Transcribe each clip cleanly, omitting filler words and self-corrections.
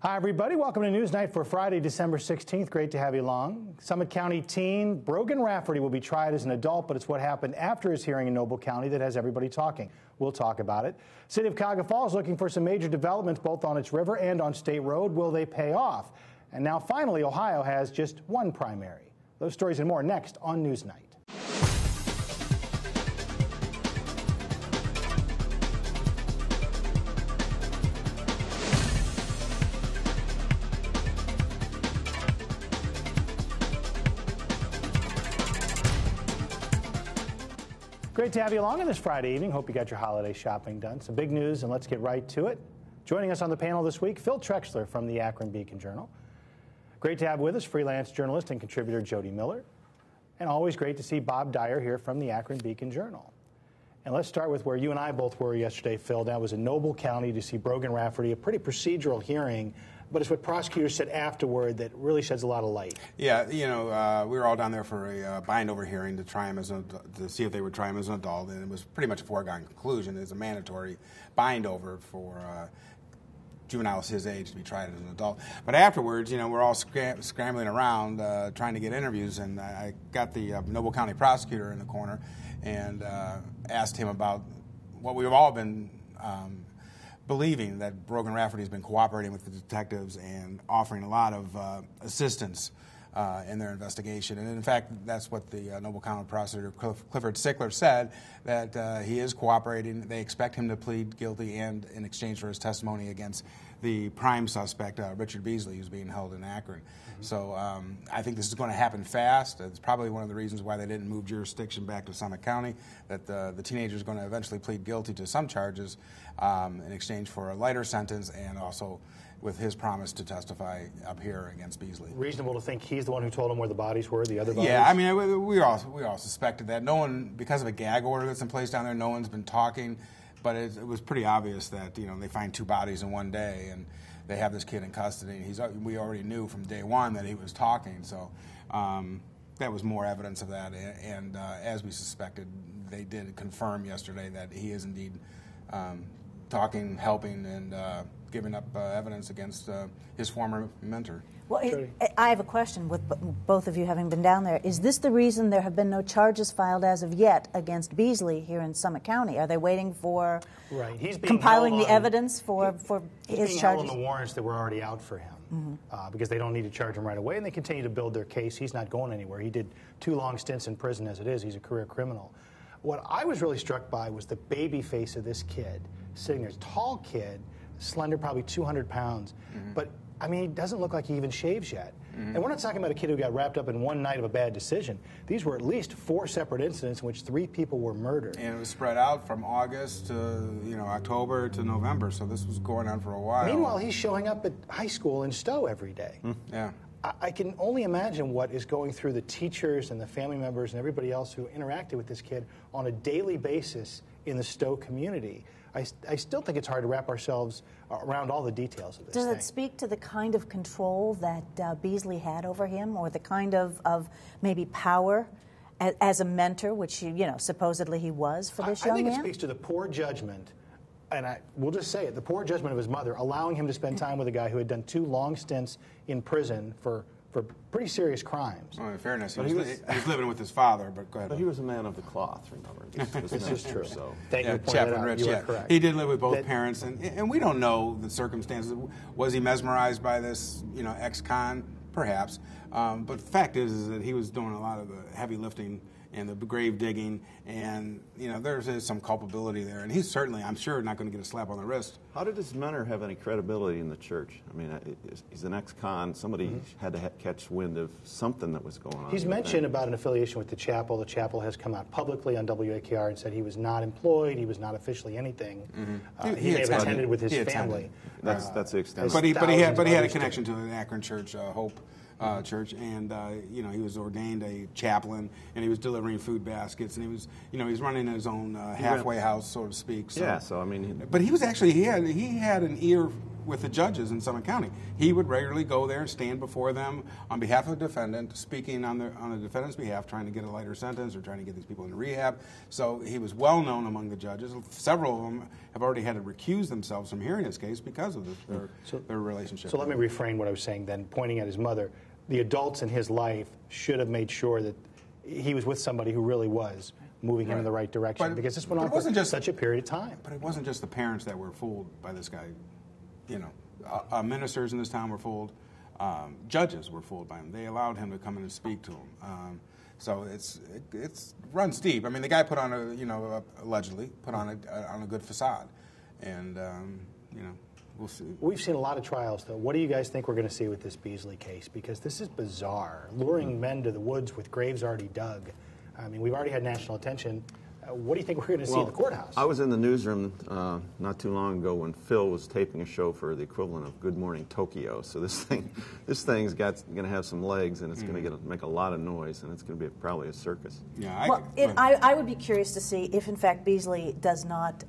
Hi, everybody. Welcome to NewsNite for Friday, December 16th. Great to have you along. Summit County teen Brogan Rafferty will be tried as an adult, but it's what happened after his hearing in Noble County that has everybody talking. We'll talk about it. City of Cuyahoga Falls looking for some major developments both on its river and on State Road. Will they pay off? And now, finally, Ohio has just one primary. Those stories and more next on NewsNite. Great to have you along on this Friday evening. Hope you got your holiday shopping done. Some big news, and let's get right to it. Joining us on the panel this week, Phil Trexler from the Akron Beacon-Journal. Great to have with us freelance journalist and contributor Jody Miller. And always great to see Bob Dyer here from the Akron Beacon-Journal. And let's start with where you and I both were yesterday, Phil. That was in Noble County to see Brogan Rafferty, a pretty procedural hearing. But it's what prosecutors said afterward that really sheds a lot of light. Yeah, you know, we were all down there for a bind-over hearing to try him to see if they would try him as an adult, and it was pretty much a foregone conclusion. It's a mandatory bind-over for juveniles his age to be tried as an adult. But afterwards, you know, we're all scrambling around trying to get interviews, and I got the Noble County prosecutor in the corner and asked him about what we've all been believing, that Brogan Rafferty has been cooperating with the detectives and offering a lot of assistance in their investigation. And in fact, that's what the Noble County prosecutor Clifford Sickler said, that he is cooperating. They expect him to plead guilty, and in exchange for his testimony against the prime suspect, Richard Beasley, who's being held in Akron. Mm-hmm. So I think this is going to happen fast. It's probably one of the reasons why they didn't move jurisdiction back to Summit County, that the teenager is going to eventually plead guilty to some charges in exchange for a lighter sentence, and also with his promise to testify up here against Beasley. Reasonable to think he's the one who told him where the bodies were, the other bodies? Yeah, I mean, we all suspected that. No one, because of a gag order that's in place down there, no one's been talking, but it was pretty obvious that, you know, they find two bodies in one day, and they have this kid in custody. We already knew from day one that he was talking, so that was more evidence of that. And as we suspected, they did confirm yesterday that he is indeed talking, helping, and giving up evidence against his former mentor. Well, I have a question with both of you having been down there. Is this the reason there have been no charges filed as of yet against Beasley here in Summit County? Are they waiting for He's compiling the evidence for his being charges? Held on the warrants that were already out for him, because they don't need to charge him right away, and they continue to build their case. He's not going anywhere. He did 2 long stints in prison as it is. He's a career criminal. What I was really struck by was the baby face of this kid sitting there. Tall kid, slender, probably 200 pounds. But, I mean, he doesn't look like he even shaves yet. And we're not talking about a kid who got wrapped up in one night of a bad decision. These were at least 4 separate incidents in which 3 people were murdered. And it was spread out from August to, you know, October to November, so this was going on for a while. Meanwhile, he's showing up at high school in Stowe every day. Yeah. I can only imagine what is going through the teachers and the family members and everybody else who interacted with this kid on a daily basis in the Stowe community. I still think it's hard to wrap ourselves around all the details of this Does thing. it speak to the kind of control that Beasley had over him, or the kind of maybe power as a mentor, which, you know, supposedly he was for this young man? I think it speaks to the poor judgment, and we'll just say it, the poor judgment of his mother, allowing him to spend time with a guy who had done 2 long stints in prison for pretty serious crimes. Well, in fairness, he was living with his father, but go ahead. But he was a man of the cloth, remember. This is true. So. Thank you for Chaplain pointing that out. Rich, You yeah. are correct. He did live with both parents, and we don't know the circumstances. Was he mesmerized by this, you know, ex-con? Perhaps. But the fact is that he was doing a lot of the heavy lifting and the grave digging, and, you know, there's some culpability there. And he's certainly, I'm sure, not going to get a slap on the wrist. How did his mentor have any credibility in the church? I mean, he's an ex-con. Somebody had to catch wind of something that was going on. He's mentioned about an affiliation with the chapel. The chapel has come out publicly on WAKR and said he was not employed. He was not officially anything. He may have attended with his family. That's the extent. But he had a connection to the Akron Church, Hope Church, and you know, he was ordained a chaplain, and he was delivering food baskets, and he was, you know, he's running his own halfway house, so to speak. So. Yeah, so I mean, but he was actually he had an ear with the judges in Summit County. He would regularly go there and stand before them on behalf of the defendant, speaking on the defendant's behalf, trying to get a lighter sentence or trying to get these people into rehab. So he was well known among the judges. Several of them have already had to recuse themselves from hearing his case because of their relationship. So let me reframe what I was saying then, pointing at his mother. The adults in his life should have made sure that he was with somebody who really was moving him in the right direction, because this went on for such a period of time. But it wasn't just the parents that were fooled by this guy. You know, ministers in this town were fooled. Judges were fooled by him. They allowed him to come in and speak to him. So it's runs deep. I mean, the guy put on allegedly put on a good facade, and we'll see. We've seen a lot of trials, though. What do you guys think we're going to see with this Beasley case? Because this is bizarre, luring men to the woods with graves already dug. I mean, we've already had national attention. What do you think we're going to see in the courthouse? I was in the newsroom not too long ago when Phil was taping a show for the equivalent of Good Morning Tokyo. So this thing's going to have some legs, and it's going to make a lot of noise, and it's going to be probably a circus. Yeah, I would be curious to see if, in fact, Beasley does not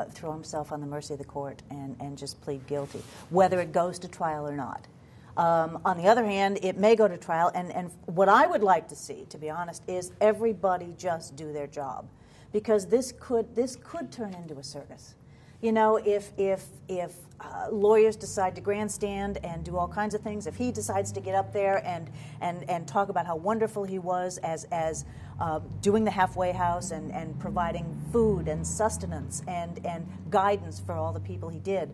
throw himself on the mercy of the court and just plead guilty, whether it goes to trial or not. On the other hand, it may go to trial, and what I would like to see, to be honest, is everybody just do their job, because this could turn into a circus. You know, if lawyers decide to grandstand and do all kinds of things, if he decides to get up there and talk about how wonderful he was as doing the halfway house and providing food and sustenance and guidance for all the people he did.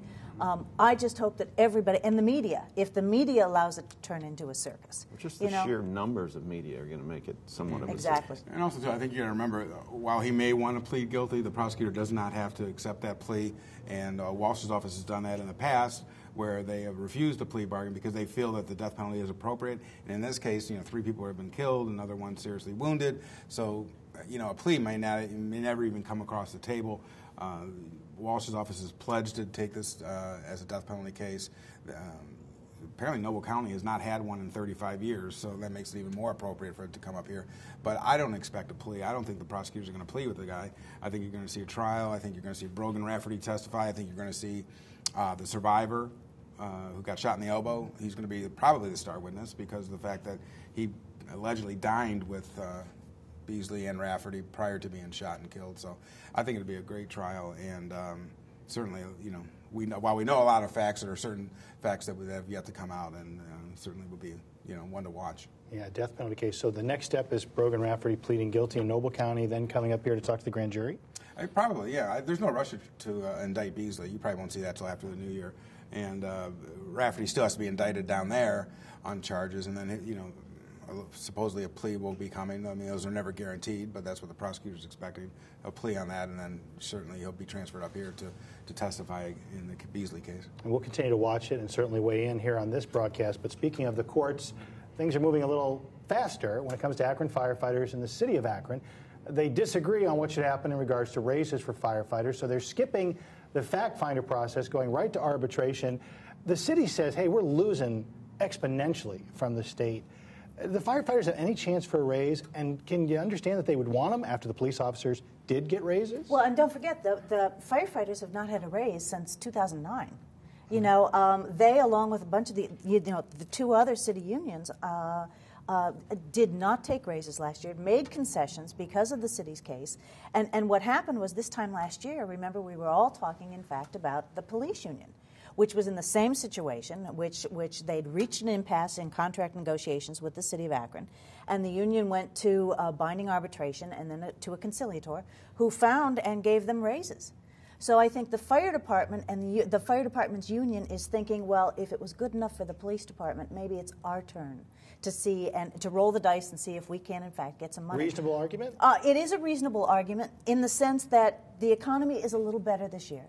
I just hope that everybody, and the media, if the media allows it to turn into a circus. Just the sheer numbers of media are going to make it somewhat of a circus. And also, too, I think you got to remember, while he may want to plead guilty, the prosecutor does not have to accept that plea. And Walsh's office has done that in the past, where they have refused a plea bargain because they feel that the death penalty is appropriate. And in this case, 3 people have been killed, another one seriously wounded. So, a plea may never even come across the table. Walsh's office has pledged to take this as a death penalty case. Apparently Noble County has not had one in 35 years, so that makes it even more appropriate for it to come up here. But I don't expect a plea. I don't think the prosecutors are going to plea with the guy. I think you're going to see a trial. I think you're going to see Brogan Rafferty testify. I think you're going to see the survivor who got shot in the elbow. He's going to be probably the star witness because of the fact that he allegedly dined with Beasley and Rafferty prior to being shot and killed. So I think it'll be a great trial, and certainly, while we know a lot of facts, there are certain facts that have yet to come out, and certainly will be one to watch. Yeah, death penalty case. So the next step is Brogan Rafferty pleading guilty in Noble County, then coming up here to talk to the grand jury? Probably, yeah. There's no rush to indict Beasley. You probably won't see that till after the new year. And Rafferty still has to be indicted down there on charges, and then, supposedly a plea will be coming. I mean, those are never guaranteed, but that's what the prosecutor's expecting, a plea on that, and then certainly he'll be transferred up here to testify in the Beasley case. And we'll continue to watch it and certainly weigh in here on this broadcast. But speaking of the courts, things are moving a little faster when it comes to Akron firefighters in the city of Akron. They disagree on what should happen in regards to raises for firefighters, so they're skipping the fact-finder process, going right to arbitration. The city says, hey, we're losing exponentially from the state. The firefighters have any chance for a raise, and can you understand that they would want them after the police officers did get raises? Well, and don't forget, the firefighters have not had a raise since 2009. They, along with a bunch of the 2 other city unions, did not take raises last year, made concessions because of the city's case. And what happened was this time last year, remember, we were all talking, in fact, about the police union, which was in the same situation, which they'd reached an impasse in contract negotiations with the city of Akron, and the union went to a binding arbitration and then to a conciliator, who found and gave them raises. So I think the fire department and the fire department's union is thinking, well, if it was good enough for the police department, maybe it's our turn to see and to roll the dice and see if we can, in fact, get some money. Reasonable argument? It is a reasonable argument in the sense that the economy is a little better this year.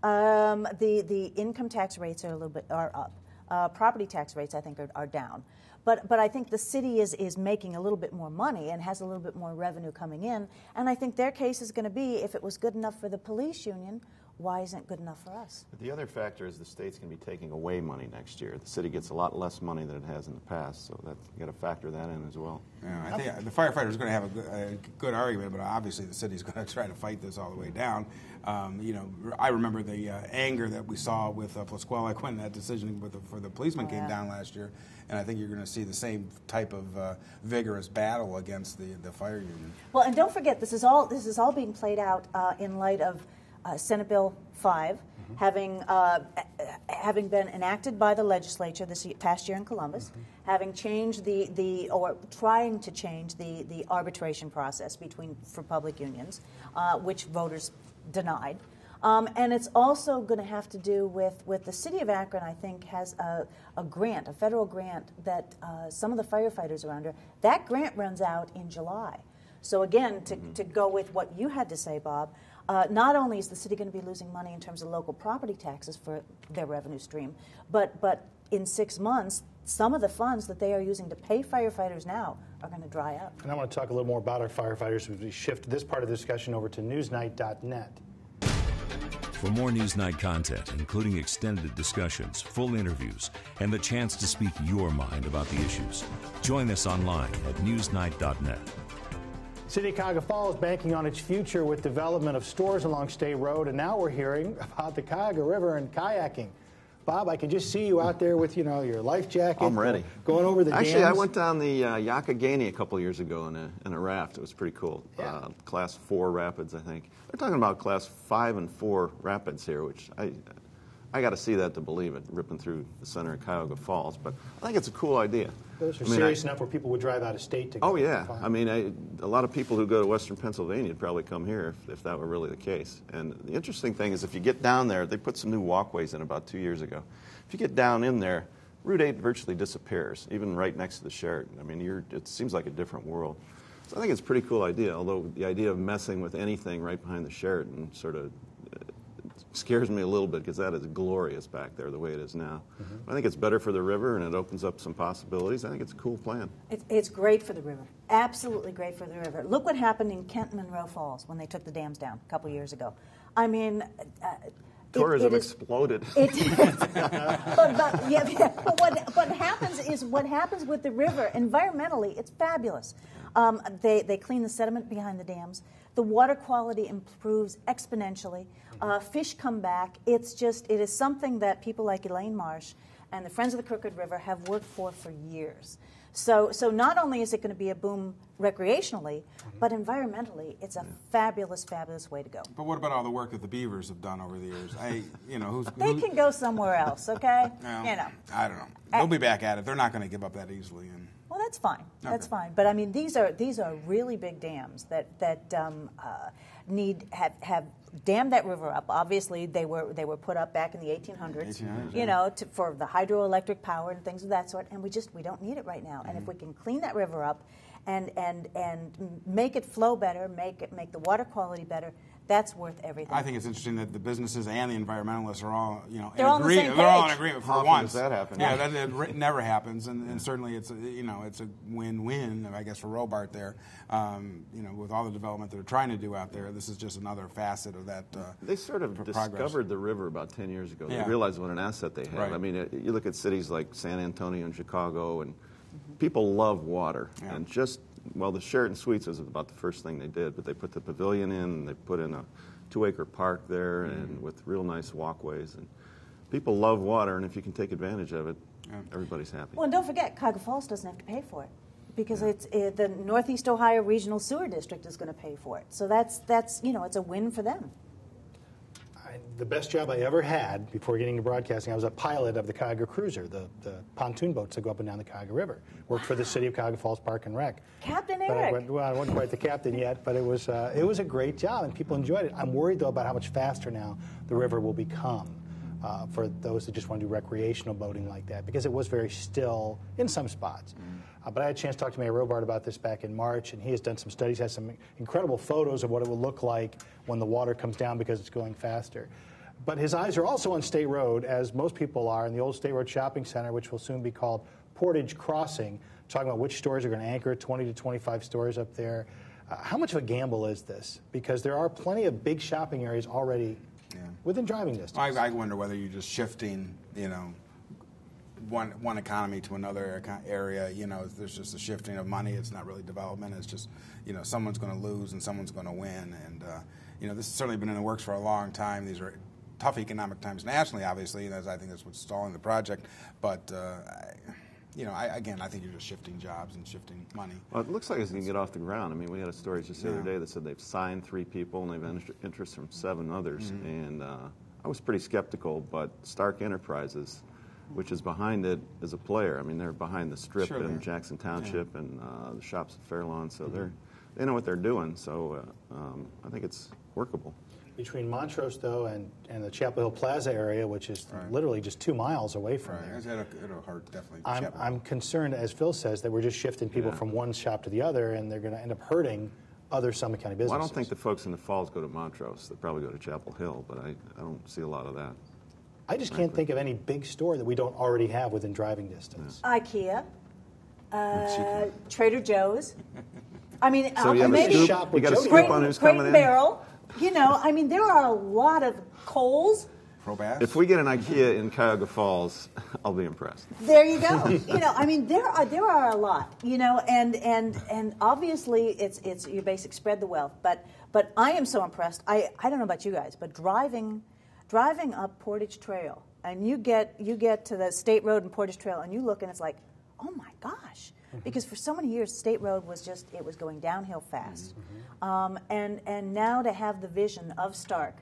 The income tax rates are up. Property tax rates, I think, are down. But I think the city is making a little bit more money and has a little bit more revenue coming in. And I think their case is going to be, if it was good enough for the police union, why isn't it good enough for us? But the other factor is the state's going to be taking away money next year. The city gets a lot less money than it has in the past, so you got to factor that in as well. Yeah, I think the firefighters are going to have a good argument, but obviously the city's going to try to fight this all the way down. I remember the anger that we saw with Pasquale when that decision for the policeman came down last year, and I think you're going to see the same type of vigorous battle against the fire union. Well, and don't forget, this is all being played out in light of Senate Bill 5 having been enacted by the legislature this past year in Columbus, having changed or trying to change the arbitration process for public unions, which voters denied. And it's also going to have to do with the city of Akron, I think, has a federal grant that some of the firefighters are under. That grant runs out in July. So again, to go with what you had to say, Bob, not only is the city going to be losing money in terms of local property taxes for their revenue stream, but in 6 months, some of the funds that they are using to pay firefighters now are going to dry up. And I want to talk a little more about our firefighters as we shift this part of the discussion over to NewsNite.net. For more NewsNite content, including extended discussions, full interviews, and the chance to speak your mind about the issues, join us online at NewsNite.net. City of Cuyahoga Falls banking on its future with development of stores along State Road, and now we're hearing about the Cuyahoga River and kayaking. Bob, I can just see you out there with, your life jacket. I'm ready. Going over the Actually, I dams. went down the Yakagani a couple years ago in a raft. It was pretty cool. Yeah. Class 4 rapids, I think. They're talking about class 5 and 4 rapids here, which I got to see that to believe it, ripping through the center of Cuyahoga Falls. But I think it's a cool idea. Those are serious enough where people would drive out of state to go. Oh, yeah. I mean, a lot of people who go to Western Pennsylvania would probably come here if that were really the case. And the interesting thing is if you get down there, they put some new walkways in about 2 years ago. If you get down in there, Route 8 virtually disappears, even right next to the Sheraton. I mean, it seems like a different world. So I think it's a pretty cool idea, although the idea of messing with anything right behind the Sheraton sort of scares me a little bit because that is glorious back there the way it is now. I think it's better for the river and it opens up some possibilities. I think it's a cool plan. It's great for the river. Absolutely great for the river. Look what happened in Kent and Monroe Falls when they took the dams down a couple years ago. I mean, tourism exploded. But what happens is what happens with the river environmentally. It's fabulous. They clean the sediment behind the dams. The water quality improves exponentially. Fish come back. It is something that people like Elaine Marsh and the Friends of the Crooked River have worked for years. So not only is it going to be a boom recreationally, but environmentally, it's a fabulous, fabulous way to go. But what about all the work that the beavers have done over the years? They can go somewhere else, okay? I don't know. They'll be back at it. They're not going to give up that easily. Well, that's fine. Okay. That's fine. But I mean, these are really big dams that have dammed that river up. Obviously, they were put up back in the 1800s. For the hydroelectric power and things of that sort. And we don't need it right now. And if we can clean that river up, and make it flow better, make the water quality better, that's worth everything. I think it's interesting that the businesses and the environmentalists are all, they're all on the same page. They're all in agreement for once. Does that happen? Yeah, that never happens, and certainly it's a win-win, I guess, for Robart there. With all the development they're trying to do out there, this is just another facet of that. They sort of discovered the river about 10 years ago. Yeah. They realized what an asset they had. Right. I mean, you look at cities like San Antonio and Chicago, and people love water, and the Sheraton Suites was about the first thing they did, but they put the pavilion in, and they put in a 2-acre park there, and with real nice walkways, and people love water, and if you can take advantage of it, everybody's happy. Well, and don't forget, Cuyahoga Falls doesn't have to pay for it because the Northeast Ohio Regional Sewer District is going to pay for it. So that's it's a win for them. The best job I ever had before getting into broadcasting, I was a pilot of the Cuyahoga Cruiser, the pontoon boats that go up and down the Cuyahoga River. Worked for the city of Cuyahoga Falls Park and Rec. Captain Eric. I wasn't quite the captain yet, but it was a great job, and people enjoyed it. I'm worried, though, about how much faster now the river will become for those that just want to do recreational boating like that, because it was very still in some spots. But I had a chance to talk to Mayor Robart about this back in March, and he has done some studies, has some incredible photos of what it will look like when the water comes down because it's going faster. But his eyes are also on State Road, as most people are, in the old State Road Shopping Center, which will soon be called Portage Crossing, talking about which stores are going to anchor 20 to 25 stores up there. How much of a gamble is this? Because there are plenty of big shopping areas already within driving distance. I wonder whether you're just shifting, one economy to another area. There's just a shifting of money. It's not really development. It's just, someone's going to lose and someone's going to win. And, this has certainly been in the works for a long time. These are tough economic times nationally, obviously, and I think that's what's stalling the project. But, I think you're just shifting jobs and shifting money. Well, it looks like it's going to get off the ground. I mean, we had a story just the other day that said they've signed 3 people and they've interest from 7 others. And I was pretty skeptical, but Stark Enterprises, which is behind it, is a player. I mean, they're behind the Strip in Jackson Township and the shops at Fairlawn, so they know what they're doing. So I think it's workable. Between Montrose, though, and the Chapel Hill Plaza area, which is literally just 2 miles away from there. It'll hurt, definitely. I'm concerned, as Phil says, that we're just shifting people from one shop to the other, and they're going to end up hurting other Summit County businesses. Well, I don't think the folks in the Falls go to Montrose. They probably go to Chapel Hill, but I don't see a lot of that. I just can't think of any big store that we don't already have within driving distance. IKEA, Trader Joe's. I mean, so you have maybe a scoop? You got a scoop on who's coming in? Barrel. There are a lot of Kohl's. Probass. If we get an IKEA in Cuyahoga Falls, I'll be impressed. There you go. There are a lot. And obviously it's your basic spread the wealth. But I am so impressed. I don't know about you guys, but driving up Portage Trail, and you get to the State Road and Portage Trail, and you look and it's like, oh my gosh. Because for so many years, State Road was going downhill fast. And now to have the vision of Stark,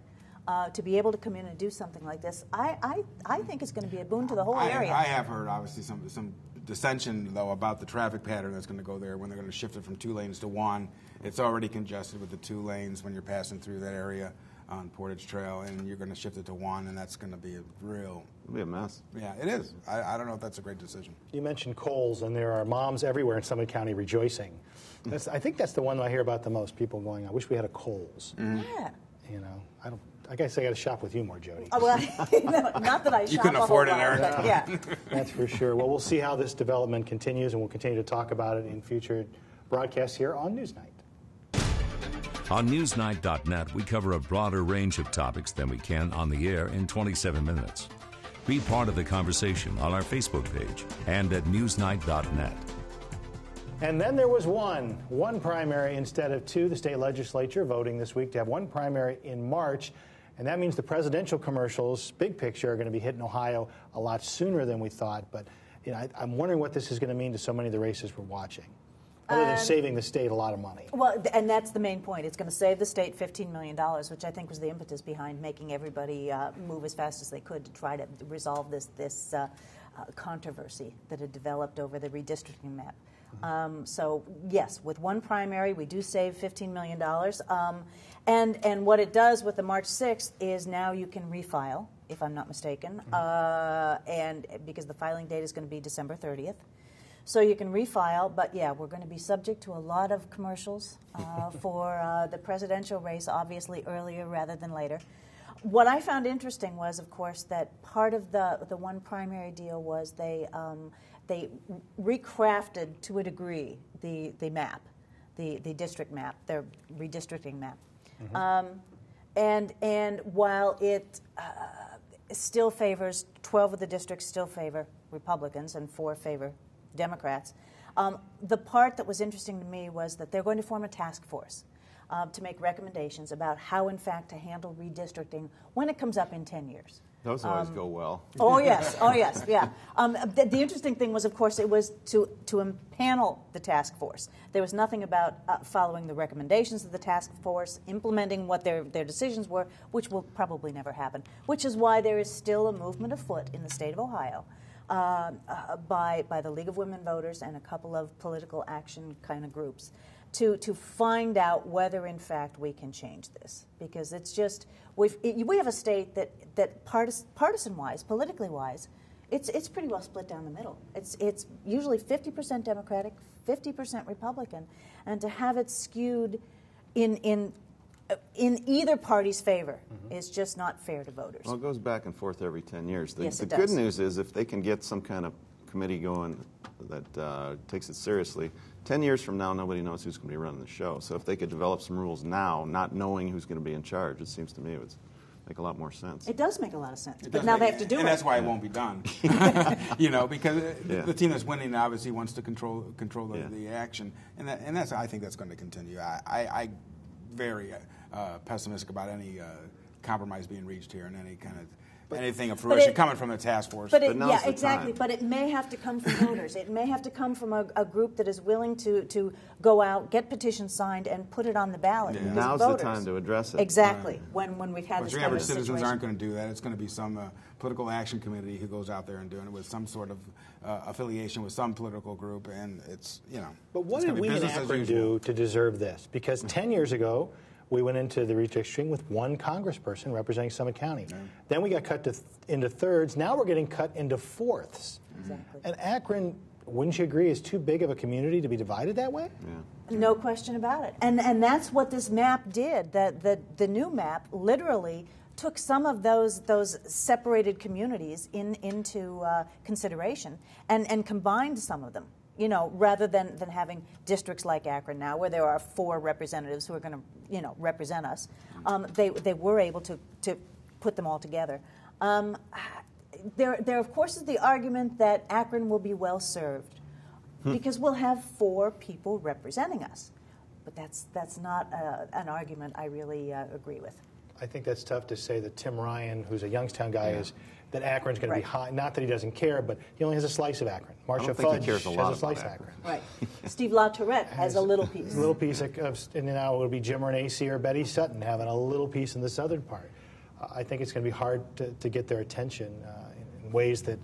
to be able to come in and do something like this, I think it's going to be a boon to the whole area. I have heard, obviously, some dissension, though, about the traffic pattern that's going to go there when they're going to shift it from 2 lanes to 1. It's already congested with the 2 lanes when you're passing through that area on Portage Trail, and you're going to shift it to 1, and that's going to be It'll be a mess. Yeah, it is. I don't know if that's a great decision. You mentioned Kohl's, and there are moms everywhere in Summit County rejoicing. I think that's the one that I hear about the most, people going, I wish we had a Kohl's. Yeah. I guess I got to shop with you more, Jody. Oh, well, not that I shop. You couldn't afford it, Aaron. Yeah. That's for sure. Well, we'll see how this development continues, and we'll continue to talk about it in future broadcasts here on NewsNite. On Newsnight.net, we cover a broader range of topics than we can on the air in 27 minutes. Be part of the conversation on our Facebook page and at Newsnight.net. And then there was one primary instead of 2. The state legislature voting this week to have 1 primary in March. And that means the presidential commercials, big picture, are going to be hitting Ohio a lot sooner than we thought. But I'm wondering what this is going to mean to so many of the races we're watching, other than saving the state a lot of money. Well, and that's the main point. It's going to save the state $15 million, which I think was the impetus behind making everybody move as fast as they could to try to resolve this controversy that had developed over the redistricting map. So, yes, with 1 primary, we do save $15 million. And what it does with the March 6th is now you can refile, if I'm not mistaken, and because the filing date is going to be December 30th. So you can refile, but yeah, we're going to be subject to a lot of commercials for the presidential race, obviously earlier rather than later. What I found interesting was, of course, that part of the 1 primary deal was they recrafted to a degree the map, the district map, their redistricting map. And while it still favors, 12 of the districts still favor Republicans and 4 favor Democrats, the part that was interesting to me was that they're going to form a task force to make recommendations about how, in fact, to handle redistricting when it comes up in 10 years. Those always go well. Oh, yes, yeah. The interesting thing was, of course, it was to impanel the task force. There was nothing about following the recommendations of the task force, implementing what their decisions were, which will probably never happen, which is why there is still a movement afoot in the state of Ohio by the League of Women Voters and a couple of political action kind of groups to find out whether, in fact, we can change this. Because it's just, we have a state that partisan-wise, politically-wise, it's pretty well split down the middle. It's usually 50% Democratic, 50% Republican, and to have it skewed in either party's favor is just not fair to voters. Well, it goes back and forth every 10 years. Yes, the it good does. news is if they can get some kind of committee going that takes it seriously, 10 years from now, nobody knows who's going to be running the show. So if they could develop some rules now, not knowing who's going to be in charge, it seems to me it's make a lot more sense. It does make a lot of sense. It But does now make- they have to do and it. that's why it won't be done. Because the team that's winning obviously wants to control the action, and that's I think that's going to continue. I very pessimistic about any compromise being reached here and any kind of anything of fruition coming from the task force. But now's the exactly. time. But it may have to come from voters. It may have to come from a group that is willing to go out, get petitions signed, and put it on the ballot. Yeah. because Now's voters, the time to address it. Exactly. When we've had But this your kind of average citizens situation. aren't going to do that. It's going to be some political action committee who goes out there and doing it with some sort of affiliation with some political group, and it's But what it's did gonna be we in business as Akron usual. do to deserve this? Because 10 years ago, we went into the redistricting with one congressperson representing Summit County. Then we got cut into thirds. Now we're getting cut into fourths. Exactly. And Akron, wouldn't you agree, is too big of a community to be divided that way? Yeah. No question about it. And that's what this map did. The new map literally took some of those separated communities into consideration and combined some of them. Rather than having districts like Akron now, where there are 4 representatives who are going to, represent us, they were able to put them all together. There, of course, is the argument that Akron will be well served because we'll have 4 people representing us. But that's not an argument I really agree with. I think that's tough to say that Tim Ryan, who's a Youngstown guy, is that Akron's going to be high. Not that he doesn't care, but he only has a slice of Akron. Marcia don't think he Fudge cares a lot has a slice of about Akron. Right. Steve LaTourette has a little piece. A little piece of, and now it'll be Jim Renacci or Betty Sutton having a little piece in the southern part. I think it's going to be hard to get their attention in ways that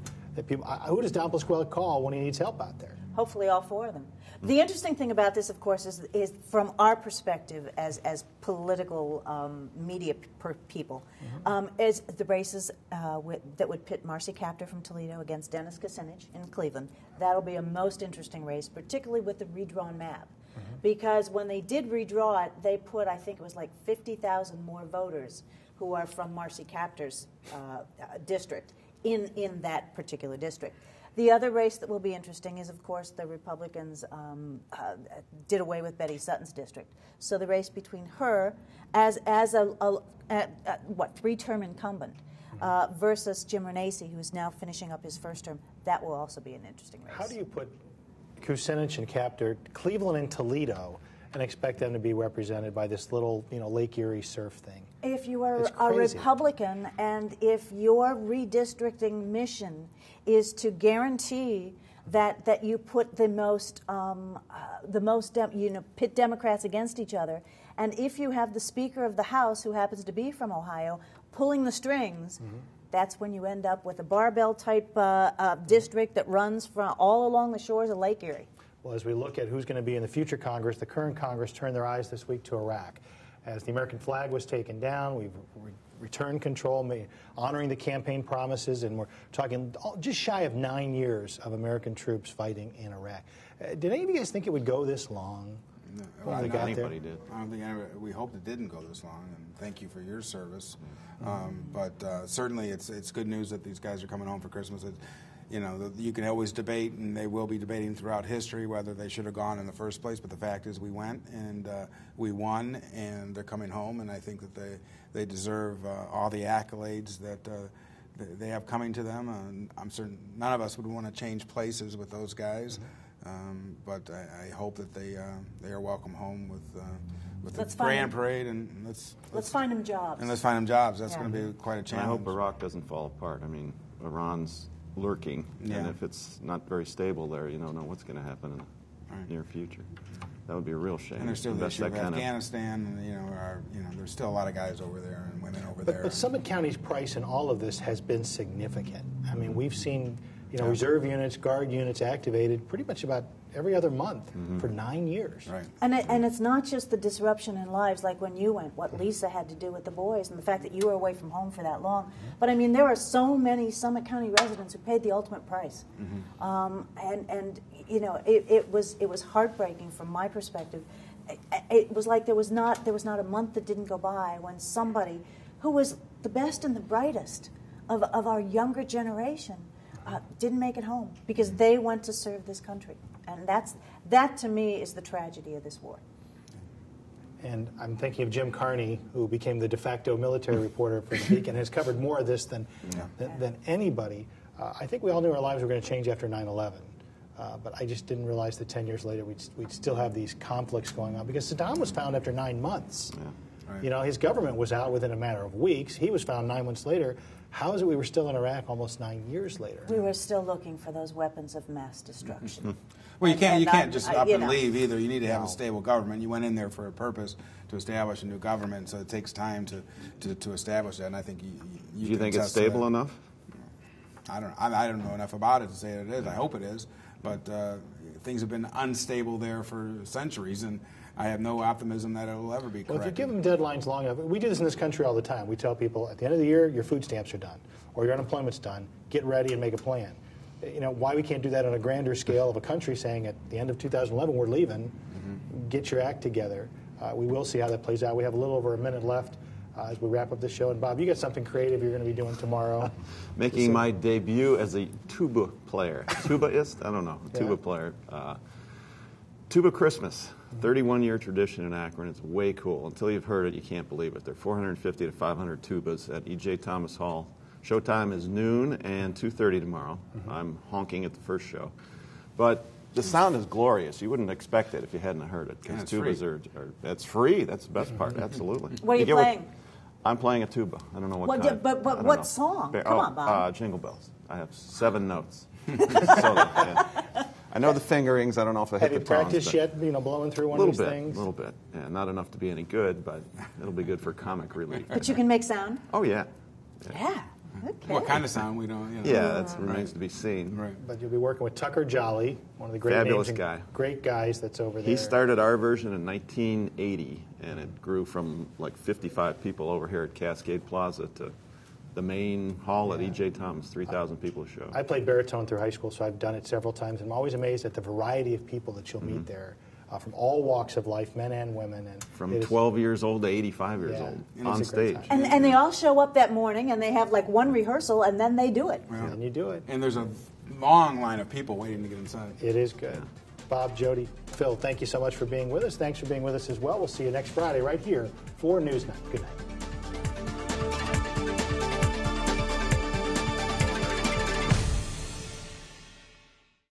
people. Who does Don Pasquale call when he needs help out there? Hopefully all 4 of them. The interesting thing about this, of course, is from our perspective as political media people, is the races that would pit Marcy Kaptur from Toledo against Dennis Kucinich in Cleveland. That'll be a most interesting race, particularly with the redrawn map. Because when they did redraw it, they put, I think it was like 50,000 more voters who are from Marcy Kaptur's district in that particular district. The other race that will be interesting is, of course, the Republicans did away with Betty Sutton's district. So the race between her as a 3-term incumbent versus Jim Renacci, who's now finishing up his first term, that will also be an interesting race. How do you put Kucinich and Kaptur, Cleveland and Toledo, and expect them to be represented by this little, Lake Erie surf thing? If you are It's a crazy. Republican and if your redistricting mission is to guarantee that you put pit Democrats against each other, and if you have the Speaker of the House, who happens to be from Ohio, pulling the strings, that's when you end up with a barbell-type district that runs from all along the shores of Lake Erie. Well, as we look at who's going to be in the future Congress, the current Congress turned their eyes this week to Iraq. As the American flag was taken down, we've returned control, honoring the campaign promises, and we're talking just shy of 9 years of American troops fighting in Iraq. Did any of you guys think it would go this long? No, when I we don't got think there? Anybody did. I don't think we hoped it didn't go this long, and thank you for your service. But certainly, it's good news that these guys are coming home for Christmas. You can always debate, and they will be debating throughout history whether they should have gone in the first place. But the fact is, we went and we won, and they're coming home, and I think that they deserve all the accolades that they have coming to them. And I'm certain none of us would want to change places with those guys. But I hope that they are welcome home with the grand parade, and Let's find them jobs. and let's find them jobs. That's Yeah. going to be quite a And challenge. I hope Iraq doesn't fall apart. I mean, Iran's lurking, Yeah. and if it's not very stable there, you don't know what's going to happen in the near future. That would be a real shame. And there's still the Invest issue of that kind Afghanistan, and there's still a lot of guys over there and women over there. But Summit County's price in all of this has been significant. I mean, we've seen reserve units, guard units activated pretty much about every other month for 9 years. Right. And it's not just the disruption in lives, like when you went, what Lisa had to do with the boys, and the fact that you were away from home for that long. But I mean, there are so many Summit County residents who paid the ultimate price, it was heartbreaking from my perspective. It was like there was not a month that didn't go by when somebody who was the best and the brightest of our younger generation didn't make it home because they went to serve this country. And that to me is the tragedy of this war. And I'm thinking of Jim Carney, who became the de facto military reporter for the Beacon, has covered more of this than anybody. I think we all knew our lives were going to change after 9/11. But I just didn't realize that 10 years later we'd still have these conflicts going on, because Saddam was found after 9 months. Yeah. Right. You know, his government was out within a matter of weeks. He was found 9 months later. How is it we were still in Iraq almost 9 years later? We were still looking for those weapons of mass destruction. Well, you can't just up and know. leave either. You need to have a stable government. You went in there for a purpose, to establish a new government, so it takes time to establish that. And I think Do you think it's stable enough? I don't know enough about it to say it is. I hope it is, but things have been unstable there for centuries, and I have no optimism that it will ever be corrected. Well, if you give them deadlines long enough, we do this in this country all the time. We tell people at the end of the year, your food stamps are done, or your unemployment's done. Get ready and make a plan. You know, why we can't do that on a grander scale of a country saying at the end of 2011 we're leaving, get your act together. We will see how that plays out. We have a little over a minute left as we wrap up the show. And Bob, you got something creative you're going to be doing tomorrow. Making my debut as a tuba player. Tubaist? I don't know. Tuba player. Tuba Christmas. 31-year tradition in Akron. It's way cool. Until you've heard it, you can't believe it. There are 450 to 500 tubas at E.J. Thomas Hall. Showtime is noon and 2:30 tomorrow. I'm honking at the first show. But the sound is glorious. You wouldn't expect it if you hadn't heard it, because tubas are that's free. That's the best part. Absolutely. What are you playing? I'm playing a tuba. I don't know what kind. But what song? Come on, Bob. Jingle Bells. I have 7 notes. I know the fingerings. I don't know if I hit the tones. Have you practiced yet, blowing through one of these things? A little bit. Yeah, not enough to be any good, but it'll be good for comic relief. But you can make sound? Oh, yeah. Yeah. Okay. What kind of sound we don't? Yeah, that remains to be seen. Right. But you'll be working with Tucker Jolly, one of the great fabulous names guy, great guys that's over there. He started our version in 1980, and it grew from like 55 people over here at Cascade Plaza to the main hall at E.J. Thomas, 3,000 people a show. I played baritone through high school, so I've done it several times. I'm always amazed at the variety of people that you'll meet there, from all walks of life, men and women. And from 12 years old to 85 years old, on stage. And they all show up that morning, and they have like one rehearsal, and then they do it. Well, and you do it. And there's a long line of people waiting to get inside. It is good. Bob, Jody, Phil, thank you so much for being with us. Thanks for being with us as well. We'll see you next Friday right here for NewsNite. Good night.